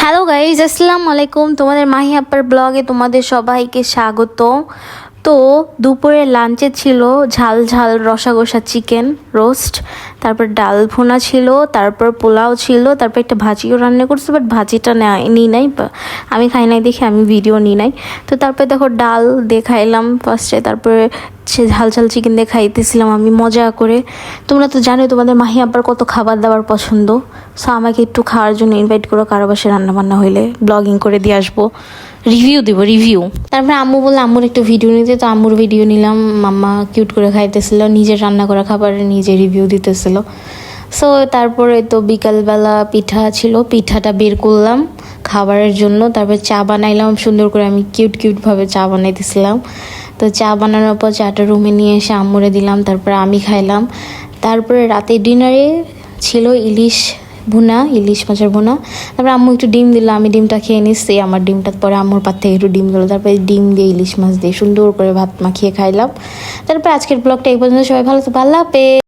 Hello guys, আসসালামু আলাইকুম। তোমাদের মাহি আপ্পার ব্লগে তোমাদের সবাইকে স্বাগত। তো দুপুরে লাঞ্চে ছিল ঝাল ঝাল রসাগোসা চিকেন রোস্ট, তারপর ডাল ভুনা ছিল, তারপর পোলাও ছিল, তারপর একটা ভাজিও রান্না করছে, বাট ভাজিটা নিই নাই, আমি খাই নাই দেখে আমি ভিডিও নিই নাই। তো তারপরে দেখো ডাল দিয়ে খাইলাম ফার্স্টে, তারপরে সে ঝাল ঝাল চিকেন দিয়ে খাইতেছিলাম আমি মজা করে। তোমরা তো জানোই তোমাদের মাহি আব্বার কত খাবার দাবার পছন্দ, সো আমাকে একটু খাওয়ার জন্য ইনভাইট করো, কারো বাসায় রান্নাবান্না হইলে ব্লগিং করে দিয়ে আসবো, রিভিউ দেবো রিভিউ। তারপরে আম্মু বললো আম্মুর একটু ভিডিও নিতে, তো আম্মুর ভিডিও নিলাম। মাম্মা কিউট করে খাইতেছিল, নিজের রান্না করা খাবারের নিজে রিভিউ দিতেছিল। সো তারপরে তো বিকালবেলা পিঠা ছিল, পিঠাটা বের করলাম খাবারের জন্য। তারপর চা বানাইলাম সুন্দর করে, আমি কিউটভাবে চা বানাইতেছিলাম। তো চা বানানোর পর চাটা রুমে নিয়ে এসে আম্মুরে দিলাম, তারপরে আমি খাইলাম। তারপরে রাতে ডিনারে ছিল ইলিশ মাছের ভুনা। তারপরে আম্মু একটু ডিম দিল, আমি ডিমটা খেয়ে নিচ্ছি, আমার ডিমটা পরে আম্মুর পাত থেকে একটু ডিম দিল, তারপরে ডিম দিয়ে ইলিশ মাছ দিয়ে সুন্দর করে ভাত মাখিয়ে খাইলাম। তারপরে আজকের ব্লগটা এই পর্যন্ত। সবাই ভালো তো, আল্লাহ হাফেজ।